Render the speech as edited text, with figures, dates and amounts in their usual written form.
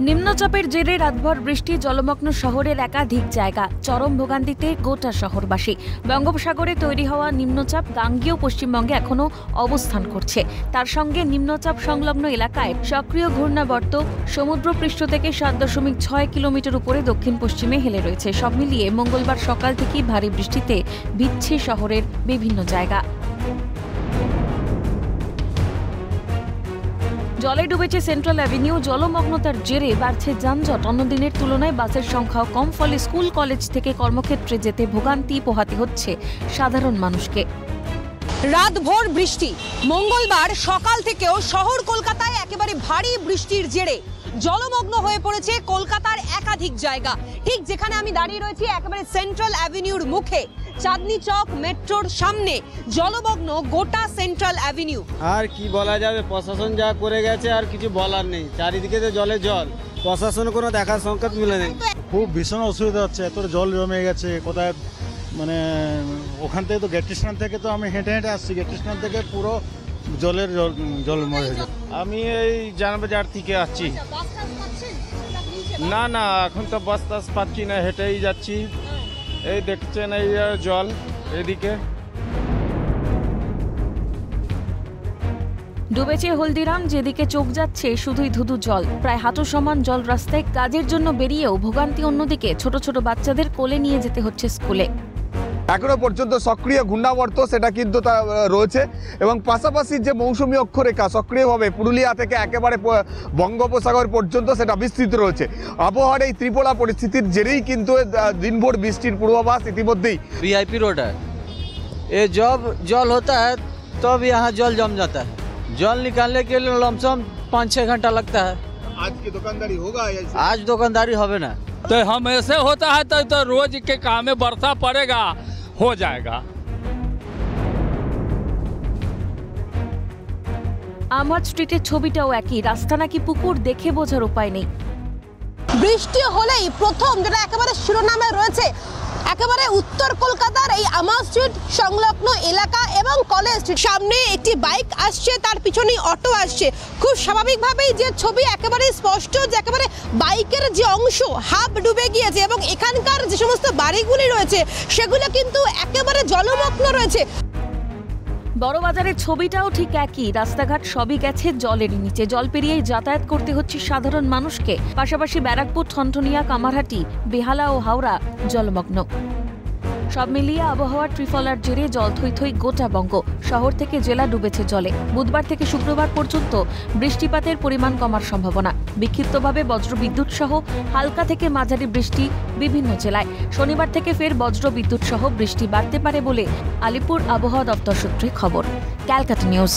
নিম্নচাপের জেরে রাতভর বৃষ্টি জলমগ্ন শহরের একাধিক জায়গা, চরম ভোগান্তিতে গোটা শহরবাসী। বঙ্গোপসাগরে তৈরি হওয়া নিম্নচাপ গাঙ্গেয় পশ্চিমবঙ্গে এখনও অবস্থান করছে। তার সঙ্গে নিম্নচাপ সংলগ্ন এলাকায় সক্রিয় ঘূর্ণাবর্ত সমুদ্রপৃষ্ঠ থেকে 7.6 কিলোমিটার উপরে দক্ষিণ পশ্চিমে হেলে রয়েছে। সব মিলিয়ে মঙ্গলবার সকাল থেকেই ভারী বৃষ্টিতে ভিজছে শহরের বিভিন্ন জায়গা। জলে ডুবেছে সেন্ট্রাল অ্যাভিনিউ। জলমগ্নতার জেরে বাড়ছে যানজট। অন্যদিনের তুলনায় বাসের সংখ্যাও কম, ফলে স্কুল কলেজ থেকে কর্মক্ষেত্রে যেতে ভোগান্তি পোহাতে হচ্ছে সাধারণ মানুষকে। রাতভর বৃষ্টি। মঙ্গলবার সকাল থেকেও শহর কলকাতায় একেবারে ভারী বৃষ্টির জেরে জলমগ্ন হয়ে পড়েছে কলকাতার একাধিক জায়গা। ঠিক যেখানে আমি দাঁড়িয়ে রয়েছি একেবারে সেন্ট্রাল অ্যাভিনিউর মুখে, চাঁদনি চক মেট্রোর সামনে জলমগ্ন গোটা সেন্ট্রাল অ্যাভিনিউ। আর কি বলা যাবে, প্রশাসন যা করে গেছে আর কিছু বলার নেই। চারিদিকে তো জলে জল, প্রশাসন কোনো দেখার সংকেত মিলে নেই। খুব ভীষণ অসুবিধা হচ্ছে, এত জল জমে গেছে কোথায়। মানে ওখান থেকে তো গেট স্ট্যান্ড থেকে তো আমি হেঁটে হেঁটে আসছি, গেট স্ট্যান্ড থেকে পুরো জল মরে গেছে। আমি এই জানবাজার থেকে আসছি। না না, এখন তো বাস টাস পাচ্ছি না, হেঁটেই যাচ্ছি। এই দেখছেন এই জল এদিকে। ডুবেছে হলদিরাম, যেদিকে চোখ যাচ্ছে শুধুই ধুধু জল। প্রায় হাঁটু সমান জল রাস্তায়, কাজের জন্য বেরিয়েও ভোগান্তি। অন্যদিকে ছোট ছোট বাচ্চাদের কোলে নিয়ে যেতে হচ্ছে স্কুলে। এখনো পর্যন্ত সক্রিয় ঘূর্ণাবর্ত সেটা কিন্তু রয়েছে, এবং পাশাপাশি যে মৌসুমী অক্ষরেখা সক্রিয়ভাবে পুরুলিয়া থেকে একেবারে বঙ্গোপসাগর পর্যন্ত সেটা বিস্তৃত রয়েছে। আবহাওয়ার এই ত্রিপোলা পরিস্থিতির জেরেই কিন্তু দিনভর বৃষ্টির পূর্বাভাস ইতিমধ্যেই। VIP रोड है, ये जब जल होता है तब यहाँ जल जम जाता है। जल निकालने के लिए लमसम 5-6 घंटा लगता है। आज की दुकानदारी होगा? आज दुकानदारी होवे ना, तो हम ऐसे होता है तो रोज के काम में बरसा पड़ेगा, हो जाएगा। আমহাট স্ট্রিটের ছবিটাও একই, রাস্তা নাকি পুকুর, দেখে বোঝার উপায় নেই। বৃষ্টি হলেই প্রথম যেটা একেবারে শিরোনামে রয়েছে, একেবারে উত্তর কলকাতার এই আমহাট স্ট্রিট সংলগ্ন এলাকা এবং কলেজ স্ট্রিট। সামনে একটি বাইক আসছে, তার পিছনেই অটো আসছে। খুব স্বাভাবিকভাবেই যে ছবি একেবারে স্পষ্ট, যে একেবারে বাইকের যে অংশ হাফ ডুবে গিয়েছে এবং এখানকার যে সমস্ত বাড়িগুলি রয়েছে সেগুলো কিন্তু একেবারে জলমগ্ন রয়েছে। বড়বাজারের ছবিটাও ঠিক একই, রাস্তাঘাট সবই গেছে জলের নিচে। জল পেরিয়েই যাতায়াত করতে হচ্ছে সাধারণ মানুষকে। পাশাপাশি ব্যারাকপুর, ঠনঠনিয়া, কামারহাটি, বেহালা ও হাওড়া জলমগ্ন। সব মিলিয়ে আবহাওয়ার ত্রিফলার জেরে জল থই থই গোটা বঙ্গ। শহর থেকে জেলা ডুবেছে জলে। বুধবার থেকে শুক্রবার পর্যন্ত বৃষ্টিপাতের পরিমাণ কমার সম্ভাবনা। বিক্ষিপ্তভাবে বজ্রবিদ্যুৎ সহ হালকা থেকে মাঝারি বৃষ্টি বিভিন্ন জেলায়। শনিবার থেকে ফের বজ্রবিদ্যুৎ সহ বৃষ্টি বাড়তে পারে বলে আলিপুর আবহাওয়া দপ্তর সূত্রে খবর। ক্যালকাটা নিউজ।